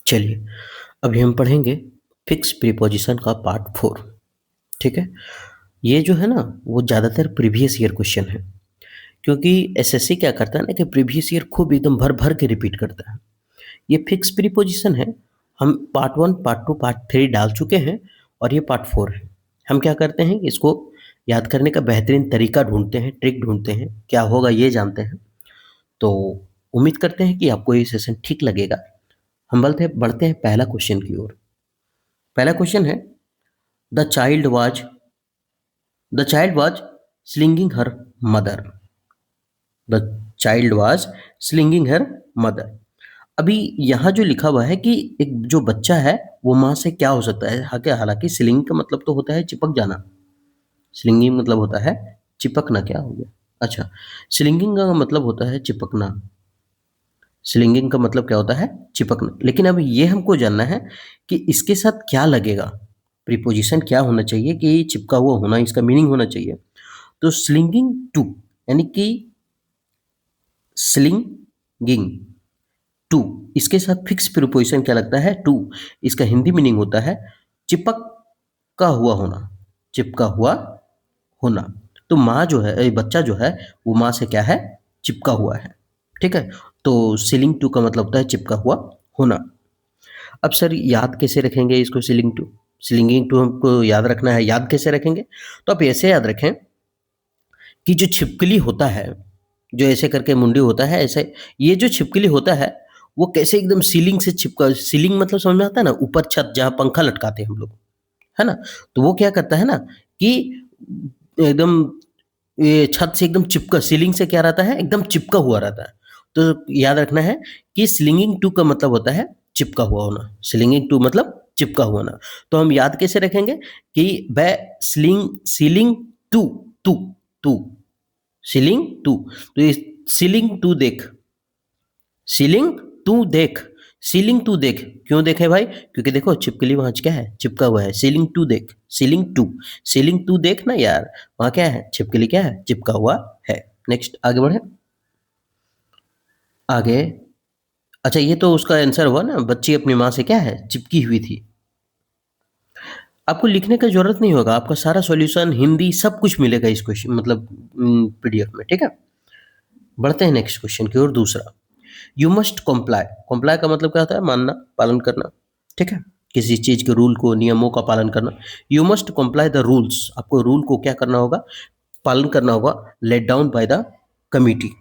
चलिए, अभी हम पढ़ेंगे फिक्स प्रीपोजिशन का पार्ट 4। ठीक है? ये जो है ना, वो ज़्यादातर प्रीवियस ईयर क्वेश्चन है, क्योंकि एसएससी क्या करता है ना कि प्रीवियस ईयर खूब एकदम भर-भर के रिपीट करता है। ये फिक्स प्रीपोजिशन है, हम पार्ट 1, पार्ट 2, पार्ट 3 डाल चुके हैं और ये पार्ट 4 है। हम क्या करते हैं कि इसको याद करने का बेहतरीन तरीका ढूँढते हैं, ट्रिक ढूँढते हैं, क्या होगा ये जानते हैं। तो उम्मीद करते हैं कि आपको ये सेशन ठीक लगेगा। हम बढ़ते हैं पहला क्वेश्चन की ओर। पहला क्वेश्चन है, the child was the child was slinging her mother. The child was slinging her mother. अभी यहाँ जो लिखा हुआ है कि एक जो बच्चा है वो माँ से क्या हो सकता है, हालांकि स्लिंग का मतलब तो होता है चिपक जाना। स्लिंगिंग मतलब होता है चिपकना। क्या हो गया? अच्छा, स्लिंगिंग का मतलब होता है चिपकना। स्लिंगिंग का मतलब क्या होता है? चिपकना। लेकिन अब ये हमको जानना है कि इसके साथ क्या लगेगा, प्रीपोजिशन क्या होना चाहिए कि चिपका हुआ होना इसका मीनिंग होना चाहिए। तो स्लिंगिंग टू, यानी कि स्लिंगिंग टू, इसके साथ फिक्स प्रीपोजिशन क्या लगता है? टू। इसका हिंदी मीनिंग होता है चिपक का हुआ होना, चिपका हुआ होना। तो माँ जो है, बच्चा जो है वो माँ से क्या है? चिपका हुआ है। ठीक है? तो सिलिंग टू का मतलब होता है चिपका हुआ होना। अब सर याद कैसे रखेंगे इसको? सिलिंगिंग टू हमको याद रखना है, याद कैसे रखेंगे? तो आप ऐसे याद रखें कि जो छिपकली होता है, जो ऐसे करके मुंडी होता है ऐसे, ये जो छिपकली होता है वो कैसे एकदम सीलिंग से चिपका, सीलिंग मतलब समझ में आता है ना, ऊपर छत जहाँ पंखा लटकाते हैं हम लोग, है ना? तो वो क्या करता है ना कि एकदम ये छत से एकदम चिपका, सीलिंग से क्या रहता है? एकदम चिपका हुआ रहता है। तो याद रखना है कि स्लिंगिंग टू का मतलब होता है चिपका हुआ होना। स्लिंगिंग टू मतलब चिपका हुआ होना। तो हम याद कैसे रखेंगे कि बै sling ceiling to, to to ceiling to. तो ये सीलिंग टू देख, सीलिंग टू देख, सीलिंग टू देख। क्यों देखे भाई? क्योंकि देखो छिपकली वहां क्या है? चिपका हुआ है। सीलिंग टू देख, सीलिंग टू, सीलिंग टू देख ना यार, वहां क्या है? छिपकली क्या है? चिपका हुआ है। नेक्स्ट आगे बढ़े। आगे, अच्छा ये तो उसका आंसर हुआ ना, बच्ची अपनी माँ से क्या है? चिपकी हुई थी। आपको लिखने का जरूरत नहीं होगा, आपका सारा सॉल्यूशन हिंदी सब कुछ मिलेगा इस क्वेश्चन मतलब पीडीएफ में। ठीक है? बढ़ते हैं नेक्स्ट क्वेश्चन की ओर। दूसरा, यू मस्ट कॉम्प्लाई। कॉम्प्लाई का मतलब क्या होता है? मानना, पालन करना। ठीक है? किसी चीज के रूल को, नियमों का पालन करना। You must comply the rules. आपको रूल को क्या करना होगा? पालन करना होगा। Laid down by the committee.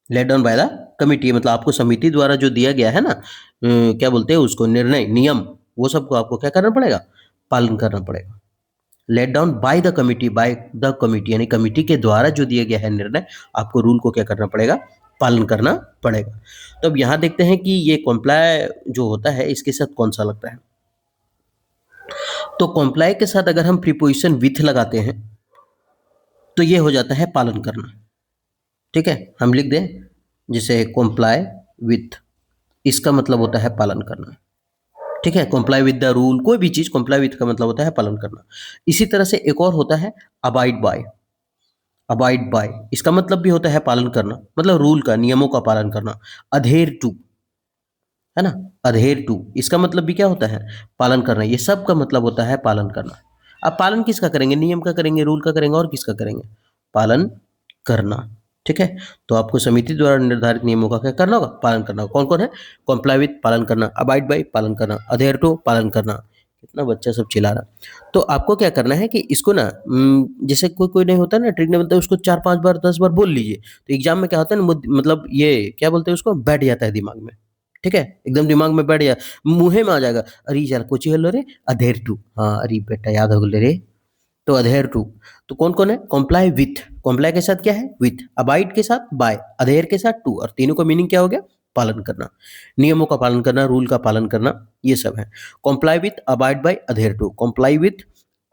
Laid down by the committee मतलब आपको समिति द्वारा जो दिया गया है ना, क्या बोलते हैं उसको, निर्णय, नियम, वो सबको आपको क्या करना पड़ेगा? पालन करना पड़ेगा। Laid down by the committee, by the committee यानी कमिटी के द्वारा जो दिया गया है निर्णय, आपको रूल को क्या करना पड़ेगा? पालन करना पड़ेगा। तो अब यहाँ देखते हैं कि ये कॉम्प्लाई जो होता है इसके साथ कौन सा लगता है। तो कॉम्प्लाई के साथ अगर हम प्रीपोजिशन विथ लगाते हैं तो ये हो जाता है पालन करना। ठीक है? हम लिख दें जैसे कॉम्प्लाई विथ, इसका मतलब होता है पालन करना। ठीक है? कॉम्प्लाई विद द रूल, कोई भी चीज कॉम्प्लाई विथ का मतलब होता है पालन करना। इसी तरह से एक और होता है अबाइड बाय। अबाइड बाय इसका मतलब भी होता है पालन करना, मतलब रूल का, नियमों का पालन करना। अधेर टू, है ना? अधेर टू इसका मतलब भी क्या होता है? पालन करना। ये सब का मतलब होता है पालन करना। अब पालन किसका करेंगे? नियम का करेंगे, रूल का करेंगे, और किसका करेंगे? पालन करना। ठीक है? तो आपको समिति द्वारा निर्धारित नियमों का क्या करना होगा? पालन करना होगा। कौन कौन है? कॉम्प्लाई विथ, पालन करना। अबाइड बाई, पालन करना। अधेयर टू, पालन करना। कितना बच्चा सब चिल्ला रहा। तो आपको क्या करना है कि इसको ना जैसे कोई कोई नहीं होता ना ट्रिक नहीं बनता, उसको 4-5 बार 10 बार बोल लीजिए। तो एग्जाम में क्या होता है ना, मतलब ये क्या बोलते हैं उसको, बैठ जाता है दिमाग में। ठीक है? एकदम दिमाग में बैठ गया, मुँहे में आ जाएगा। अरे यार कोची हेलो रे, अधेर टू। हाँ अरे बेटा याद हो गए रे। तो अधेयर टू। तो कौन कौन है? कॉम्प्लाई विथ, कॉम्प्लाई के साथ क्या है? विथ। अबाइड के साथ बाय, अधेयर के साथ टू, और तीनों का मीनिंग क्या हो गया? पालन करना, नियमों का पालन करना, रूल का पालन करना, ये सब है। Comply with, abide by, adhere to. Comply with,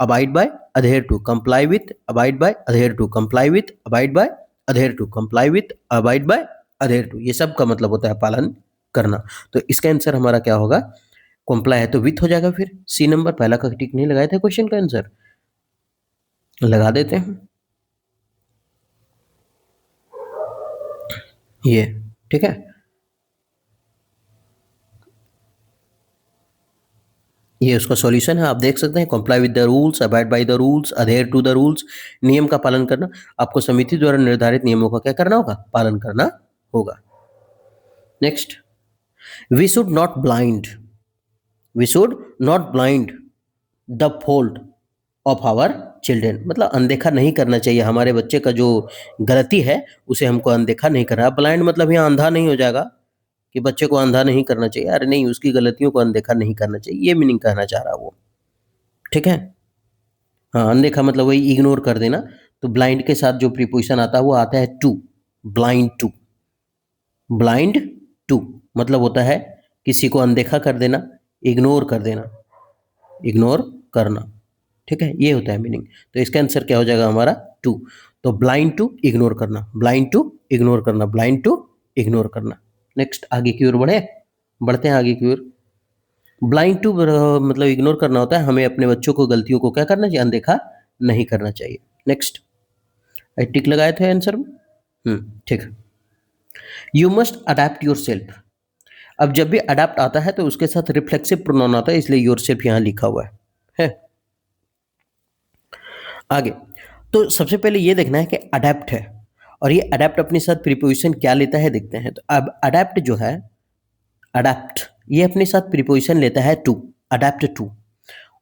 abide by, adhere to. Comply with, abide by, adhere to. Comply with, abide by, adhere to. Comply with, abide by, adhere to. ये सब का मतलब होता है पालन करना। तो इसका आंसर हमारा क्या होगा? कॉम्प्लाई है तो विथ हो जाएगा। फिर सी नंबर, पहला का टिक नहीं लगाए थे क्वेश्चन का आंसर, लगा देते हैं ये। ठीक है? ये उसका सॉल्यूशन है, आप देख सकते हैं। Comply with the rules, abide by the rules, adhere to the rules, नियम का पालन करना। आपको समिति द्वारा निर्धारित नियमों का क्या करना होगा, पालन करना होगा। Next, we should not blind, we should not blind the fault of our children, मतलब अनदेखा नहीं करना चाहिए हमारे बच्चे का जो गलती है उसे हमको अनदेखा नहीं करना। ब्लाइंड मतलब यहाँ अंधा नहीं हो जाएगा कि बच्चे को अंधा नहीं करना चाहिए, अरे नहीं, उसकी गलतियों को अनदेखा नहीं करना चाहिए, ये मीनिंग कहना चाह रहा है वो। ठीक है, हाँ, अनदेखा मतलब वही इग्नोर कर देना। तो ब्लाइंड के साथ जो प्रीपोजिशन आता है वो आता है to, blind to. Blind to मतलब होता है किसी को अनदेखा कर देना, इग्नोर कर देना, इग्नोर करना। ठीक है, ये होता है मीनिंग। तो इसका आंसर क्या हो जाएगा हमारा, टू। तो ब्लाइंड टू इग्नोर करना, ब्लाइंड टू इग्नोर करना, ब्लाइंड टू इग्नोर करना। नेक्स्ट, आगे की ओर बढ़ते हैं आगे की ओर। ब्लाइंड टू मतलब इग्नोर करना होता है, हमें अपने बच्चों को गलतियों को क्या करना चाहिए, अनदेखा नहीं करना चाहिए। नेक्स्ट, टिक लगाए थे आंसर में। ठीक है। You must adapt your self. अब जब भी अडेप्ट आता है तो उसके साथ रिफ्लेक्सिव प्रोनाउन आता है, इसलिए योर सेल्फ यहाँ लिखा हुआ है। आगे, तो सबसे पहले ये देखना है कि अडेप्ट है, और ये अडेप्ट अपने साथ प्रीपोजिशन क्या लेता है देखते हैं। तो अब अडेप्ट जो है, अडेप्ट ये अपने साथ प्रीपोजिशन लेता है टू, अडेप्ट टू।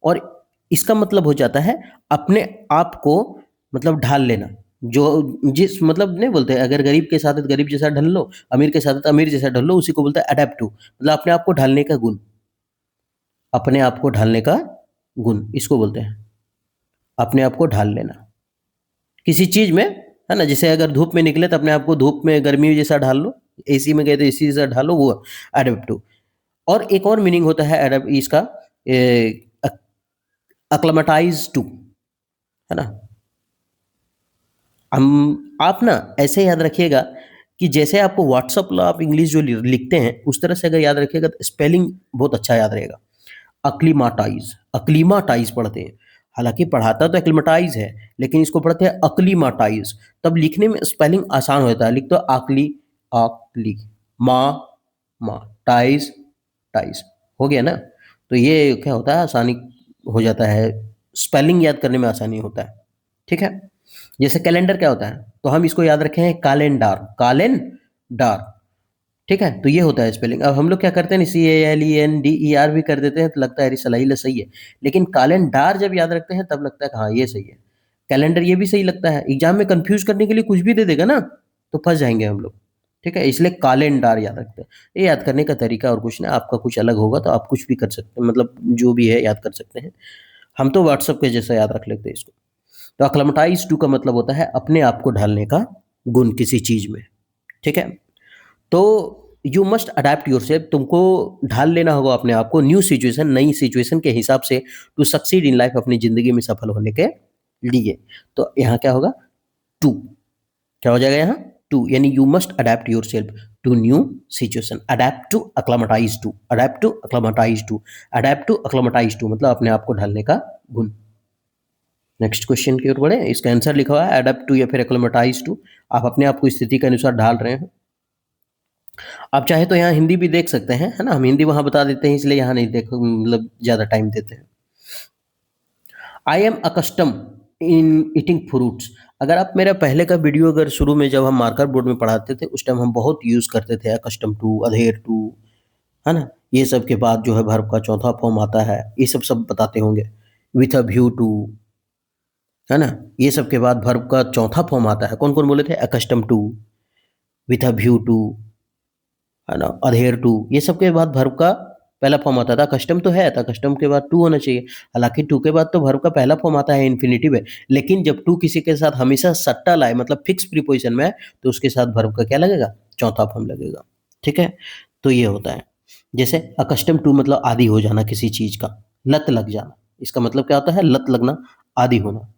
और इसका मतलब हो जाता है अपने आप को मतलब ढाल लेना। जो जिस मतलब नहीं बोलते, अगर गरीब के साथ गरीब जैसा ढल लो, अमीर के साथ अमीर जैसा ढल लो, उसी को बोलते हैं अडेप्ट टू, मतलब अपने आप को ढालने का गुण, अपने आप को ढालने का गुण इसको बोलते हैं, अपने आप को ढाल लेना किसी चीज में, है ना। जैसे अगर धूप में निकले तो अपने आप को धूप में गर्मी जैसा ढाल लो, एसी में गए तो एसी जैसा ढालो, वो अडेप्ट टू। और एक और मीनिंग होता है अडेप्ट इसका, अक्लमटाइज टू, है ना। हम आप ना ऐसे याद रखिएगा कि जैसे आपको व्हाट्सअप लो आप इंग्लिश जो लिखते हैं उस तरह से अगर याद रखिएगा तो स्पेलिंग बहुत अच्छा याद रहेगा। अक्लीमाटाइज, अक्लीमाटाइज पढ़ते हैं, हालांकि पढ़ाता तो एक्लिमाटाइज है, लेकिन इसको पढ़ते हैं अक्लीमाटाइज। तब लिखने में स्पेलिंग आसान होता है, लिख तो आकली, आकली, माँ, माँ, टाइज, टाइज, हो गया ना। तो ये क्या होता है, आसानी हो जाता है, स्पेलिंग याद करने में आसानी होता है। ठीक है, जैसे कैलेंडर क्या होता है, तो हम इसको याद रखे हैं कैलेंडर, कैलेंडर। ठीक है, तो ये होता है स्पेलिंग। अब हम लोग क्या करते हैं, CALENDER भी कर देते हैं तो लगता है अरे सही सही है, लेकिन कैलेंडर जब याद रखते हैं तब लगता है कि हाँ ये सही है। कैलेंडर ये भी सही लगता है, एग्जाम में कंफ्यूज करने के लिए कुछ भी दे देगा ना तो फंस जाएंगे हम लोग। ठीक है, इसलिए कैलेंडर याद रखते हैं। ये याद करने का तरीका और कुछ ना, आपका कुछ अलग होगा तो आप कुछ भी कर सकते हैं, मतलब जो भी है याद कर सकते हैं। हम तो व्हाट्सअप के जैसा याद रख लेते हैं इसको। तो अक्लमटाइज टू का मतलब होता है अपने आप को ढालने का गुण किसी चीज में। ठीक है, तो you must adapt your self, तुमको ढाल लेना होगा अपने आप को न्यू सिचुएशन, नई सिचुएशन के हिसाब से, टू सक्सीड इन लाइफ, अपनी जिंदगी में सफल होने के लिए। तो यहाँ क्या होगा, टू, क्या हो जाएगा यहाँ, टू, यानी you must adapt yourself to new situation, adapt to acclimatize to, adapt to acclimatize to, adapt to acclimatize to, मतलब अपने आप को ढालने का गुण। नेक्स्ट क्वेश्चन की ओर बढ़े, इसका आंसर लिखा हुआ है अडेप्ट टू या फिर एक्लेमेटाइज टू, आप अपने आप को स्थिति के अनुसार ढाल रहे हैं। आप चाहे तो यहाँ हिंदी भी देख सकते हैं, है ना, हम हिंदी वहां बता देते हैं इसलिए यहाँ नहीं देख, मतलब ज्यादा टाइम देते हैं। I am accustom in eating fruits. अगर आप मेरा पहले का वीडियो अगर शुरू में जब हम मार्कर बोर्ड में पढ़ाते थे उस टाइम हम बहुत यूज करते थे अकस्टम टू, अधेर टू, है ना। ये सब के बाद जो है वर्ब का चौथा फॉर्म आता है, ये सब बताते होंगे, विथ अ व्यू टू, है ना। ये सब के बाद वर्ब का चौथा फॉर्म आता है, कौन कौन बोले थे, accustom to, with a view to, है ना, अधेर टू। ये सब के बाद वर्ब का पहला फॉर्म आता था, कस्टम तो है, था कस्टम के बाद टू होना चाहिए। हालांकि टू के बाद तो वर्ब का पहला फॉर्म आता है इन्फिनिटिव है, लेकिन जब टू किसी के साथ हमेशा सट्टा लाए, मतलब फिक्स प्रीपोजिशन में है, तो उसके साथ वर्ब का क्या लगेगा, चौथा फॉर्म लगेगा। ठीक है, तो ये होता है। जैसे अकस्टम टू मतलब आदी हो जाना किसी चीज का, लत लग जाना, इसका मतलब क्या होता है, लत लगना, आदी होना,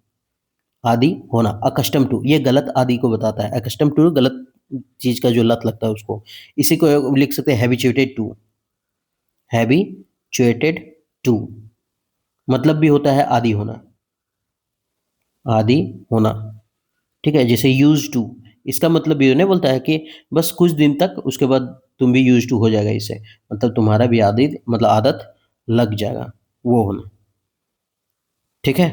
आदि होना। अकस्टम टू ये गलत आदि को बताता है, अकस्टम टू गलत चीज का जो लत लगता है उसको। इसी को लिख सकते हैं हैबिचुएटेड टू, हैबिचुएटेड टू मतलब भी होता है आदि होना, आदि होना। ठीक है, जैसे यूज टू, इसका मतलब ये नहीं बोलता है कि बस कुछ दिन तक, उसके बाद तुम भी यूज टू हो जाएगा, इससे मतलब तुम्हारा भी आदि मतलब आदत लग जाएगा, वो होना, ठीक है।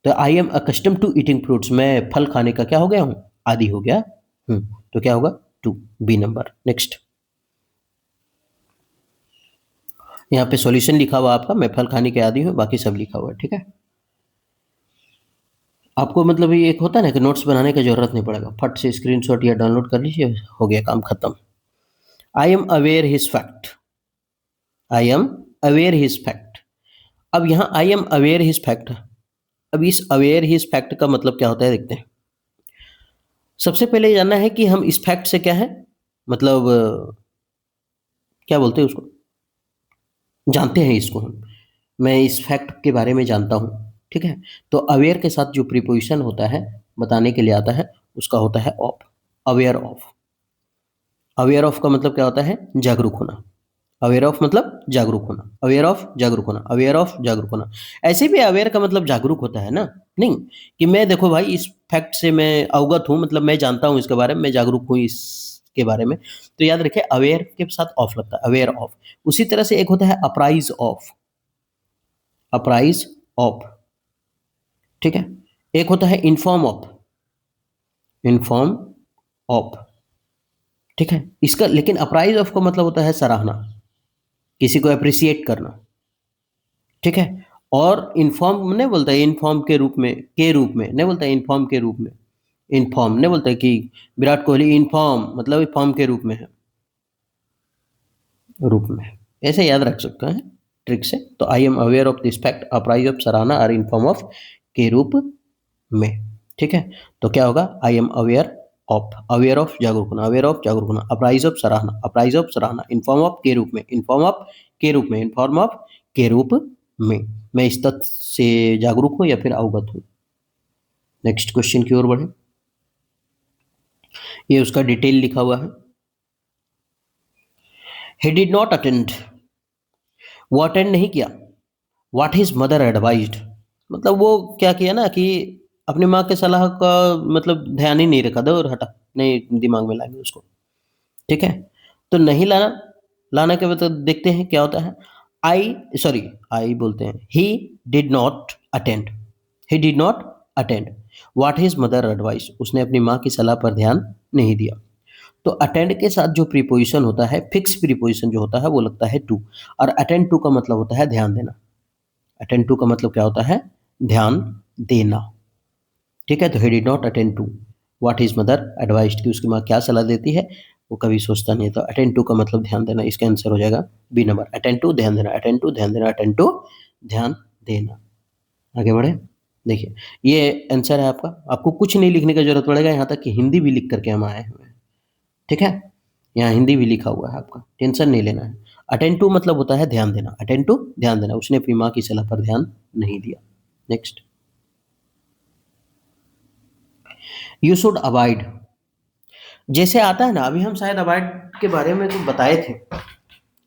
तो I am accustom to eating fruits, मैं फल खाने का क्या हो गया हूँ, आदी हो गया हूँ। तो क्या होगा, टू, बी नंबर। नेक्स्ट, यहाँ पे सॉल्यूशन लिखा हुआ आपका, मैं फल खाने के आदी हूँ, बाकी सब लिखा हुआ है, ठीक है। आपको मतलब ये एक होता है ना कि नोट्स बनाने की जरूरत नहीं पड़ेगा, फट से स्क्रीनशॉट या डाउनलोड कर लीजिए, हो गया काम खत्म। I am aware his fact, I am aware his fact. अब यहाँ I am aware his fact, अब इस अवेयर हिज फैक्ट का मतलब क्या होता है देखते हैं। सबसे पहले जानना है कि हम इस फैक्ट से क्या है, मतलब क्या बोलते हैं उसको, जानते हैं इसको हम, मैं इस फैक्ट के बारे में जानता हूँ, ठीक है। तो अवेयर के साथ जो प्रीपोजिशन होता है बताने के लिए आता है, उसका होता है of, aware of. Aware of का मतलब क्या होता है, जागरूक होना। अवेयर ऑफ मतलब जागरूक होना, अवेयर ऑफ जागरूक होना, अवेयर ऑफ जागरूक होना। ऐसे भी अवेयर का मतलब जागरूक होता है ना, नहीं कि मैं देखो भाई इस फैक्ट से मैं अवगत हूँ, मतलब मैं जानता हूँ इसके बारे में, मैं जागरूक हूँ इसके बारे में। तो याद रखिए अवेयर के साथ ऑफ लगता है, अवेयर ऑफ। उसी तरह से एक होता है अप्राइज ऑफ, अप्राइज ऑफ, ठीक है। एक होता है इन्फॉर्म ऑफ, इन्फॉर्म ऑफ, ठीक है। इसका लेकिन अप्राइज ऑफ का मतलब होता है सराहना, किसी को अप्रिसिएट करना, ठीक है। और इन्फॉर्म नहीं बोलता है इन्फॉर्म के रूप में नहीं बोलता है, इन्फॉर्म के रूप में, इन्फॉर्म नहीं बोलता है कि विराट कोहली इन्फॉर्म मतलब फॉर्म के रूप में है, रूप में, ऐसे याद रख सकते हैं ट्रिक से। तो I am aware of this fact, apprise of सराहना और इन्फॉर्म ऑफ के रूप में, ठीक है। तो क्या होगा, I am aware of, aware of जागरूक होना, अवेयर ऑफ जागरूक होना, अप्राइज ऑफ सराहना, अप्राइज ऑफ सराहना, इन्फॉर्म ऑफ के रूप में, इन्फॉर्म ऑफ के रूप में, इन्फॉर्म ऑफ के रूप में, मैं इस तथ्य से जागरूक हूँ या फिर अवगत हूँ। नेक्स्ट क्वेश्चन की ओर बढ़े, ये उसका डिटेल लिखा हुआ है। ही डिड नॉट अटेंड, वो अटेंड नहीं किया, व्हाट हिज मदर एडवाइज्ड, मतलब वो क्या किया ना कि अपनी माँ के सलाह का मतलब ध्यान ही नहीं रखा, दो और हटा, नहीं दिमाग में लाएंगे उसको, ठीक है। तो नहीं लाना, लाना के मतलब देखते हैं क्या होता है। आई, सॉरी, आई बोलते हैं, ही did not attend, he did not attend what his mother advice, उसने अपनी माँ की सलाह पर ध्यान नहीं दिया। तो अटेंड के साथ जो प्रीपोजिशन होता है, फिक्स प्रीपोजिशन जो होता है वो लगता है टू, और अटेंड टू का मतलब होता है ध्यान देना। अटेंड टू का मतलब क्या होता है, ध्यान देना, ठीक है। तो he did not attend to what his mother advised, कि उसकी माँ क्या सलाह देती है वो कभी सोचता नहीं। तो अटेंड टू का मतलब ध्यान देना, इसका आंसर हो जाएगा बी नंबर, अटेंड टू ध्यान देना, अटेंड टू ध्यान देना, अटेंड टू ध्यान देना। आगे बढ़े, देखिए ये आंसर है आपका, आपको कुछ नहीं लिखने की जरूरत पड़ेगा, यहाँ तक कि हिंदी भी लिख करके हम आए हुए हैं, ठीक है। यहाँ हिंदी भी लिखा हुआ है, आपका टेंशन नहीं लेना है। अटेंड टू मतलब होता है ध्यान देना, अटेंड टू ध्यान देना, उसने अपनी माँ की सलाह पर ध्यान नहीं दिया। नेक्स्ट, यू शुड अवॉइड, जैसे आता है ना, अभी हम शायद अवॉइड के बारे में तो बताए थे,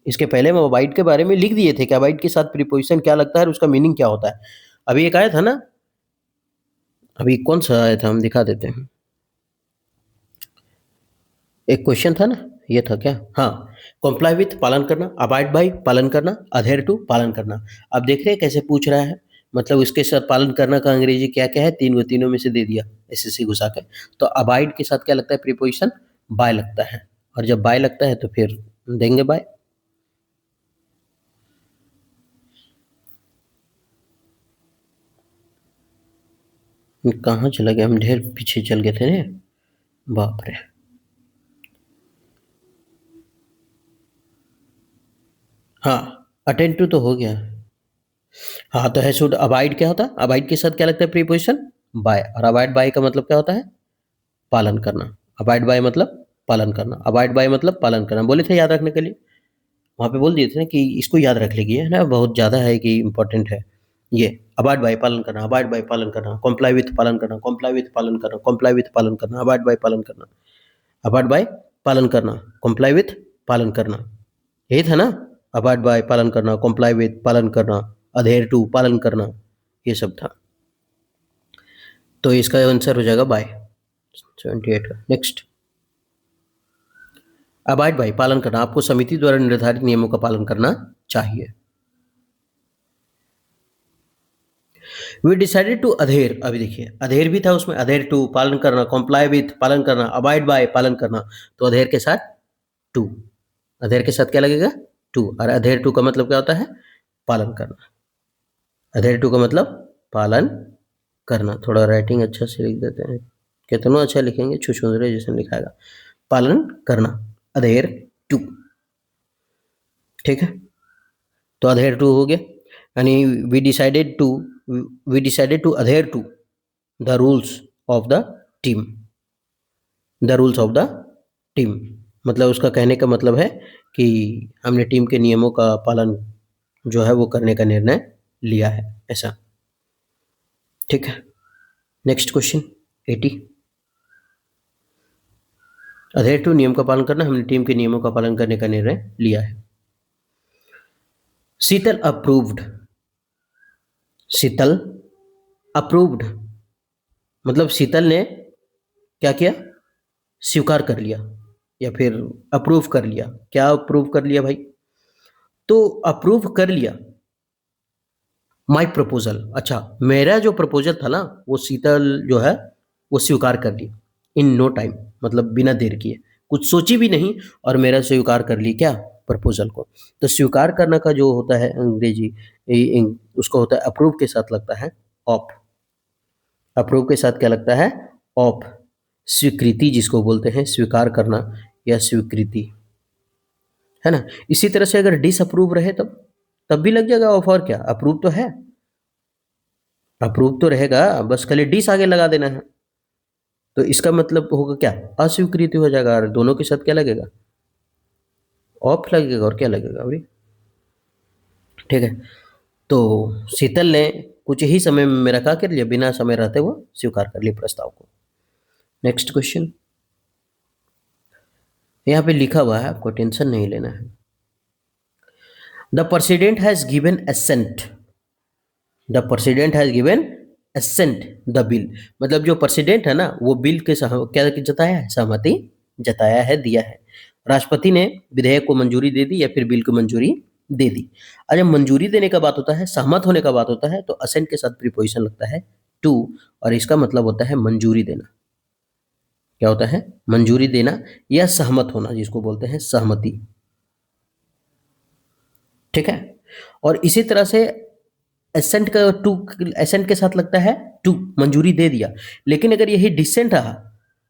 इसके पहले हम अवॉइड के बारे में लिख दिए थे कि अवॉइड के साथ प्रीपोजिशन क्या लगता है और उसका मीनिंग क्या होता है। अभी एक आया था ना, अभी कौन सा आया था, हम दिखा देते हैं। एक क्वेश्चन था ना, ये था क्या, हाँ, कॉम्प्लाई विथ पालन करना, अबाइड बाई पालन करना, अधेर टू पालन करना। अब देख रहे हैं कैसे पूछ रहा है, मतलब उसके साथ पालन करना का अंग्रेजी क्या क्या है, तीनों में से दे दिया एसएससी घुसा के। तो अबाइड के साथ क्या लगता है प्रीपोजिशन, बाय लगता है, और जब बाय लगता है तो फिर देंगे बाय। कहाँ चला गया, हम ढेर पीछे चल गए थे ने, बाप रे। हाँ, अटेंड टू तो हो गया। हाँ, तो है शुड अबाइड क्या होता है, अबाइड के साथ क्या लगता है प्रीपोजिशन, बाय, और अबाइड बाय का मतलब क्या होता है, पालन करना। अबाइड बाय मतलब पालन करना, अबाइड बाय मतलब पालन करना, बोले थे याद रखने के लिए, वहाँ पे बोल दिए थे ना कि इसको याद रख लीजिए, है ना, बहुत ज़्यादा है कि इंपॉर्टेंट है ये। अबाइड बाय पालन करना, अबाइड बाय पालन करना, कॉम्प्लाई विथ पालन करना, कॉम्प्लाई विथ पालन करना, कॉम्प्लाई विथ पालन करना, अबाइड बाय पालन करना, अबाइड बाय पालन करना, कॉम्प्लाई विथ पालन करना, यही था ना। अबाइड बाय पालन करना, कॉम्प्लाई विथ पालन करना, अधेर टू पालन करना, ये सब था। तो इसका आंसर हो जाएगा बाय, 78 का। नेक्स्ट, अबाइड बाय पालन करना, आपको समिति द्वारा निर्धारित नियमों का पालन करना चाहिए। वी डिसाइडेड टू अधेर, अभी देखिए अधेर भी था उसमें, अधेर टू पालन करना, कॉम्प्लाई विथ पालन करना, अबाइड बाय पालन करना, तो अधेर के साथ टू, अधेर के साथ क्या लगेगा टू, और अधेर टू का मतलब क्या होता है पालन करना, अधेर टू का मतलब पालन करना। थोड़ा राइटिंग अच्छा से लिख देते हैं, कितना अच्छा लिखेंगे छुछुंदरे जैसे लिखाएगा, पालन करना, अधेर टू, ठीक है। तो अधेर टू हो गया, यानी we decided to adhere to the rules of the team, the rules of the team, मतलब उसका कहने का मतलब है कि हमने टीम के नियमों का पालन जो है वो करने का निर्णय लिया है, ऐसा, ठीक है। नेक्स्ट क्वेश्चन 80, अधेर टू नियम का पालन करना, हमने टीम के नियमों का पालन करने का निर्णय लिया है। शीतल अप्रूव्ड, शीतल अप्रूव्ड मतलब शीतल ने क्या किया, स्वीकार कर लिया या फिर अप्रूव कर लिया। क्या अप्रूव कर लिया भाई, तो अप्रूव कर लिया माय प्रपोजल, अच्छा मेरा जो प्रपोजल था ना वो शीतल जो है वो स्वीकार कर ली इन नो टाइम, मतलब बिना देर किए, कुछ सोची भी नहीं और मेरा स्वीकार कर ली क्या प्रपोजल को। तो स्वीकार करना का जो होता है अंग्रेजी उसको होता है अप्रूव के साथ लगता है ऑफ, अप्रूव के साथ क्या लगता है ऑफ, स्वीकृति जिसको बोलते हैं, स्वीकार करना या स्वीकृति, है ना। इसी तरह से अगर डिसअप्रूव रहे तब भी लग जाएगा ऑफ, और क्या अप्रूव तो है, अप्रूव तो रहेगा, बस खाली डिस आगे लगा देना है, तो इसका मतलब होगा क्या अस्वीकृति हो जाएगा, और दोनों के साथ क्या लगेगा ऑफ लगेगा, और क्या लगेगा भाई, ठीक है। तो शीतल ने कुछ ही समय में मेरा क्या कर लिया, बिना समय रहते वो स्वीकार कर लिया प्रस्ताव को। नेक्स्ट क्वेश्चन, यहाँ पे लिखा हुआ है, आपको टेंशन नहीं लेना है। The president has given assent, the president has given assent the bill, मतलब जो प्रेसिडेंट है ना वो बिल के क्या जताया है, सहमति जताया है, दिया है। राष्ट्रपति ने विधेयक को मंजूरी दे दी या फिर बिल को मंजूरी दे दी। और जब मंजूरी देने का बात होता है, सहमत होने का बात होता है, तो असेंट के साथ प्रीपोजिशन लगता है टू, और इसका मतलब होता है मंजूरी देना। क्या होता है मंजूरी देना या सहमत होना, जिसको बोलते हैं सहमति, ठीक है। और इसी तरह से एसेंट का टू, एसेंट के साथ लगता है टू, मंजूरी दे दिया। लेकिन अगर यही डिसेंट रहा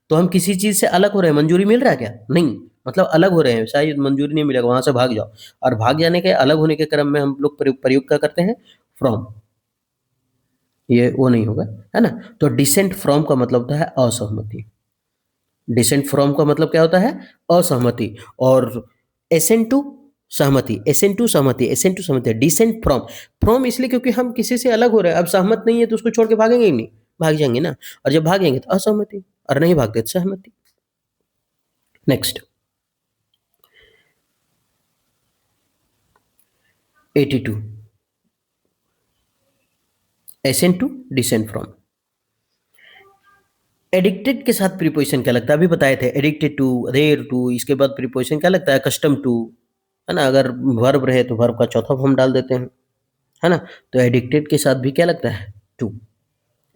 तो हम किसी चीज से अलग हो रहे हैं, मंजूरी मिल रहा है क्या, नहीं, मतलब अलग हो रहे हैं, शायद मंजूरी नहीं मिलेगा वहां से भाग जाओ, और भाग जाने के अलग होने के क्रम में हम लोग प्रयोग क्या करते हैं फ्रॉम, ये वो नहीं होगा, है ना। तो डिसेंट फ्रॉम का मतलब होता है असहमति, डिसेंट फ्रॉम का मतलब क्या होता है असहमति, और एसेंट टू सहमति, एसेंट टू सहमति, एसेंट टू सहमति, डिसेंट फ्रॉम, फ्रॉम इसलिए क्योंकि हम किसी से अलग हो रहे हैं, अब सहमत नहीं है तो उसको छोड़ के भागेंगे ही नहीं, भाग जाएंगे ना, और जब भागेंगे तो असहमति, और नहीं भागते तो सहमति। Next 82, assent to dissent from. Addicted के साथ प्रीपोजिशन क्या लगता है, अभी बताए थे एडिक्टेड टू, अधेर टू, इसके बाद प्रीपोजिशन क्या लगता है कस्टम टू, है ना। अगर वर्ब रहे तो वर्ब का चौथा फॉर्म डाल देते हैं, है ना। तो एडिक्टेड के साथ भी क्या लगता है to,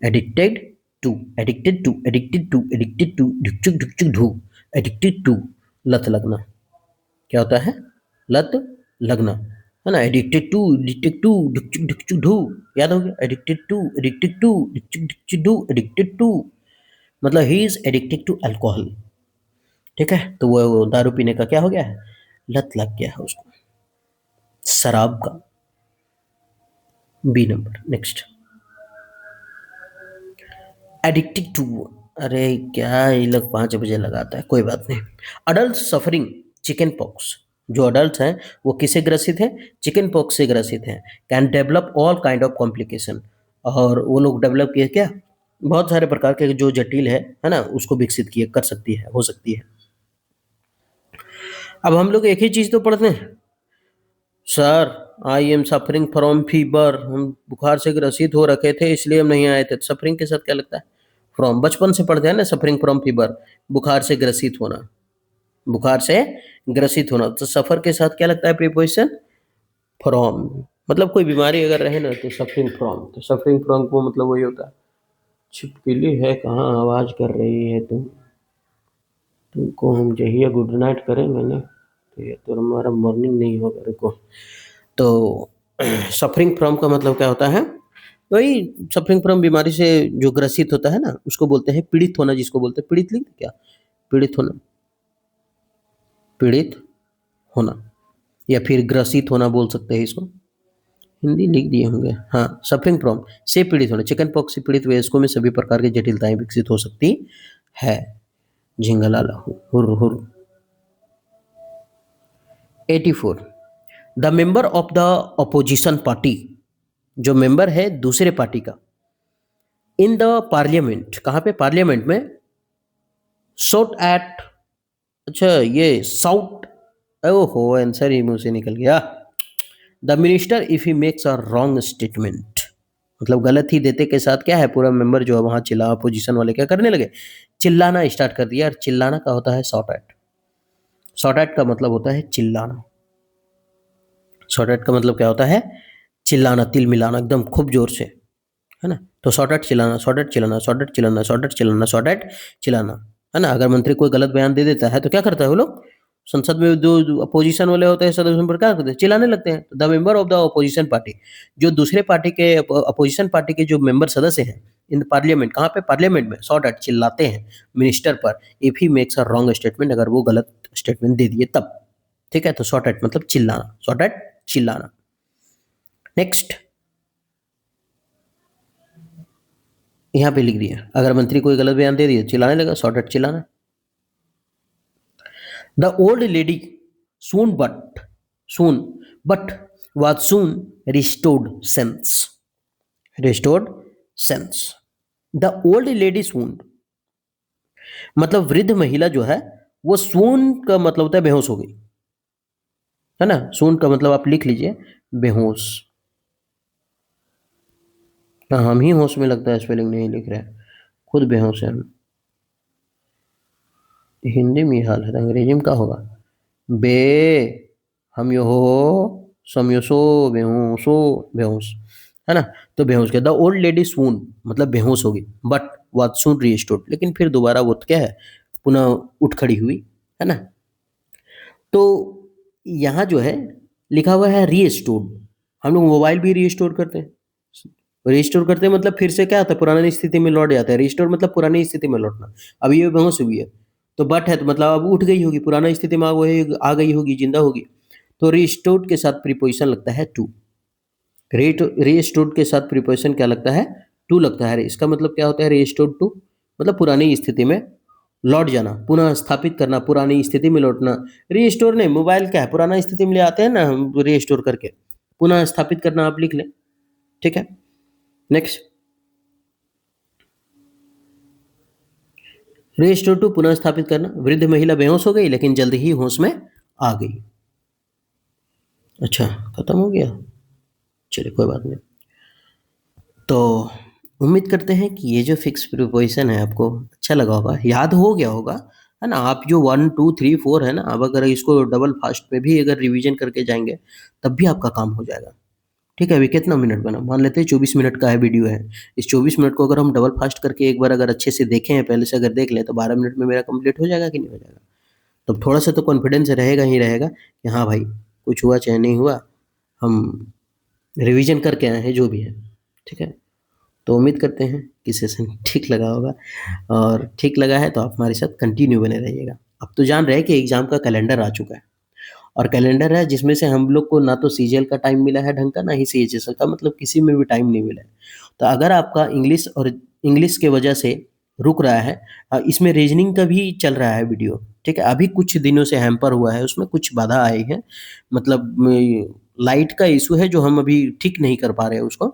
addicted to, addicted to, addicted to, addicted to, ढुकचुक ढुकचुक ढू, एडिक्टेड टू, लत लगना, क्या होता है लत लगना, है ना। एडिक्टेड टू, एडिक्टेड टू, ढुकचुक ढुकचुक ढू, याद हो गया, एडिक्टेड टू, एडिक्टेड टू, ढुकचुक ढुकचुक ढू, एडिक्टेड टू, मतलब ही इज एडिक्टेड टू अल्कोहल, ठीक है। तो वो दारू पीने का क्या हो गया है, लत लग गया है उसको, शराब का। B number. Next addicted to, अरे क्या ये लोग 5 बजे लगाता है, कोई बात नहीं। अडल्ट सफरिंग चिकन पॉक्स, जो अडल्ट हैं वो किससे ग्रसित हैं, चिकन पॉक्स से ग्रसित हैं, can develop all kind of complication, और वो लोग डेवलप किए क्या, बहुत सारे प्रकार के जो जटिल है ना, उसको विकसित किए, कर सकती है, हो सकती है। अब हम लोग एक ही चीज तो पढ़ते हैं sir, I am suffering from fever, हम बुखार से ग्रसित हो रखे थे इसलिए हम नहीं आए थे। सफरिंग के साथ क्या लगता है फ्रॉम, बचपन से पढ़ते हैं ना, सफरिंग फ्रॉम फीवर, बुखार से ग्रसित होना, बुखार से ग्रसित होना, तो सफर के साथ क्या लगता है प्रीपोजिशन फ्रॉम, मतलब कोई बीमारी अगर रहे ना तो सफरिंग फ्रॉम, तो सफरिंग फ्रॉम को मतलब वही होता है, छिपकली है कहाँ आवाज कर रही है तुमको हम जहिया गुड नाइट करेंगे ना तो ये तो हमारा मॉर्निंग नहीं होगा, रुको। तो सफरिंग फ्रॉम का मतलब क्या होता है? वही सफरिंग फ्रॉम बीमारी से जो ग्रसित होता है ना उसको बोलते हैं पीड़ित होना, जिसको बोलते हैं पीड़ित, लिख क्या, पीड़ित होना, पीड़ित होना, या फिर ग्रसित होना बोल सकते हैं इसको, हिंदी लिख दिए होंगे, हाँ। सफरिंग फ्रॉम से पीड़ित होना, चिकन पॉक्स से पीड़ित वयस्कों में सभी प्रकार की जटिलताएं विकसित हो सकती है। झिंगलाला हुर हुर। 84, the member of the opposition party, जो मेंबर है दूसरे पार्टी का, इन द पार्लियामेंट, कहाँ पे, पार्लियामेंट में, शॉट एट, अच्छा ये साउट, ओहो आंसर ही मुंह से निकल गया, the minister if he makes a wrong statement, मतलब गलत ही देते के साथ क्या है, पूरा मेंबर जो है वहां चिल्ला, अपोजिशन वाले क्या करने लगे, चिल्लाना स्टार्ट कर दिया। और चिल्लाना का होता है शॉट एट, शॉट एट का मतलब होता है चिल्लाना, शॉट एट का मतलब क्या होता है, चिल्लाना, तिल मिलाना एकदम खूब जोर से, है ना। तो शॉर्ट एट चिल्लाना, शॉर्ट एट चिल्लाना, शॉर्ट एट चिल्लाना, शॉर्ट एट चिल्लाना, शॉर्ट एट चिल्लाना, है ना। अगर मंत्री कोई गलत बयान दे देता है तो क्या करता है वो लोग, संसद में जो अपोजिशन वाले होते हैं सदस्य पर क्या करते हैं, चिल्लाने लगते हैं। The member of the opposition party, जो दूसरे पार्टी के, अपोजिशन पार्टी के जो मेंबर सदस्य हैं इन पार्लियामेंट, कहाँ पे, पार्लियामेंट में, शॉर्ट एट चिल्लाते हैं मिनिस्टर पर, if he makes a wrong statement, अगर वो गलत स्टेटमेंट दे दिए तब, ठीक है। तो शॉर्ट एट मतलब चिल्लाना, शॉर्ट एट चिल्लाना। नेक्स्ट, यहाँ पे लिख दिया, अगर मंत्री कोई गलत बयान दे दिया चिल्लाने लगा, शॉर्ट एट चिल्लाना। The old lady soon soon but was soon restored sense, restored sense, the old lady swooned, मतलब वृद्ध महिला जो है वो सून का मतलब होता है बेहोश हो गई, है ना। सून का मतलब आप लिख लीजिए, बेहोश। हाँ, हम ही होश में लगता है स्पेलिंग नहीं लिख रहे हैं, खुद बेहोश है हम। हिंदी में ही हाल है तो अंग्रेजी में क्या होगा, बे, हम यो हो, सम यो सो, बेहोशो, बेहोश, है ना। तो बेहोश गया, द ओल्ड लेडी सून मतलब बेहोश होगी, बट वाज सून रीस्टोर्ड, लेकिन फिर दोबारा वो तो क्या है, पुनः उठ खड़ी हुई, है ना। तो यहाँ जो है लिखा हुआ है रीस्टोर्ड, हम लोग मोबाइल भी रीस्टोर करते हैं, रीस्टोर करते हैं मतलब फिर से क्या होता है, पुरानी स्थिति में लौट जाता है, रीस्टोर मतलब पुरानी स्थिति में लौटना। अब ये बेहोश हुई है तो बट है तो मतलब अब उठ गई होगी, पुराना स्थिति में आ गई होगी, जिंदा होगी। तो रीस्टोर्ड के साथ प्रीपोजिशन लगता है टू, रीस्टोर्ड के साथ प्रीपोजिशन क्या लगता है, टू लगता है। इसका मतलब क्या होता है, रीस्टोर्ड टू मतलब पुरानी स्थिति में लौट जाना, पुनः स्थापित करना, पुरानी स्थिति में लौटना। रीस्टोर नहीं, मोबाइल क्या है, पुराना स्थिति में ले आते हैं ना हम रीस्टोर करके, पुनः स्थापित करना आप लिख लें, ठीक है। नेक्स्ट, रीस्टोर टू पुनः स्थापित करना, वृद्ध महिला बेहोश हो गई लेकिन जल्द ही होश में आ गई। अच्छा, खत्म हो गया, चलिए कोई बात नहीं। तो उम्मीद करते हैं कि ये जो फिक्स प्रीपोजिशन है आपको अच्छा लगा होगा, याद हो गया होगा, है ना। आप जो 1 2 3 4 है ना, अब अगर इसको डबल फास्ट पे भी अगर रिवीजन करके जाएंगे तब भी आपका काम हो जाएगा, ठीक है। अभी कितना मिनट बना, मान लेते हैं 24 मिनट का है वीडियो है, इस 24 मिनट को अगर हम डबल फास्ट करके एक बार अगर अच्छे से देखें हैं, पहले से अगर देख लें तो 12 मिनट में मेरा कंप्लीट हो जाएगा कि नहीं हो जाएगा। तब थोड़ा सा तो कॉन्फिडेंस रहेगा ही रहेगा कि हाँ भाई कुछ हुआ चाहे नहीं हुआ, हम रिवीजन करके आए हैं जो भी है, ठीक है। तो उम्मीद करते हैं कि सेशन ठीक लगा होगा, और ठीक लगा है तो आप हमारे साथ कंटिन्यू बने रहिएगा। अब तो जान रहे हैं कि एग्ज़ाम का कैलेंडर आ चुका है, और कैलेंडर है जिसमें से हम लोग को ना तो सीजीएल का टाइम मिला है ढंग का, ना ही सीएचएसएल का, मतलब किसी में भी टाइम नहीं मिला है। तो अगर आपका इंग्लिश और इंग्लिश के वजह से रुक रहा है, इसमें रीजनिंग का भी चल रहा है वीडियो, ठीक है। अभी कुछ दिनों से हैम्पर हुआ है, उसमें कुछ बाधा आई है, मतलब लाइट का इशू है जो हम अभी ठीक नहीं कर पा रहे हैं उसको।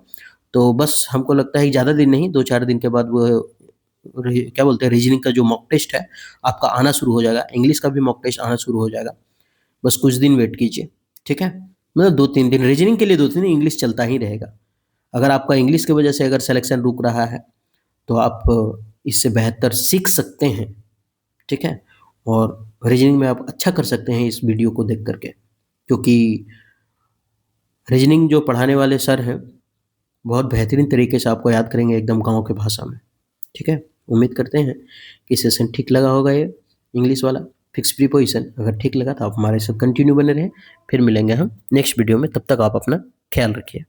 तो बस हमको लगता है कि ज़्यादा दिन नहीं, 2 4 दिन के बाद वो क्या बोलते हैं, रीजनिंग का जो मॉक टेस्ट है आपका आना शुरू हो जाएगा, इंग्लिश का भी मॉक टेस्ट आना शुरू हो जाएगा। बस कुछ दिन वेट कीजिए, ठीक है। मतलब 2 3 दिन रीजनिंग के लिए, 2 3 दिन इंग्लिश चलता ही रहेगा। अगर आपका इंग्लिश की वजह से अगर सिलेक्शन रुक रहा है तो आप इससे बेहतर सीख सकते हैं, ठीक है। और रीजनिंग में आप अच्छा कर सकते हैं इस वीडियो को देख करके, क्योंकि रीजनिंग जो पढ़ाने वाले सर हैं बहुत बेहतरीन तरीके से आपको याद करेंगे एकदम गाँव के भाषा में। ठीक है, उम्मीद करते हैं कि सेशन ठीक लगा होगा ये इंग्लिश वाला फिक्स प्रीपोजिशन। अगर ठीक लगा तो आप हमारे साथ कंटिन्यू बने रहें। फिर मिलेंगे हम नेक्स्ट वीडियो में, तब तक आप अपना ख्याल रखिए।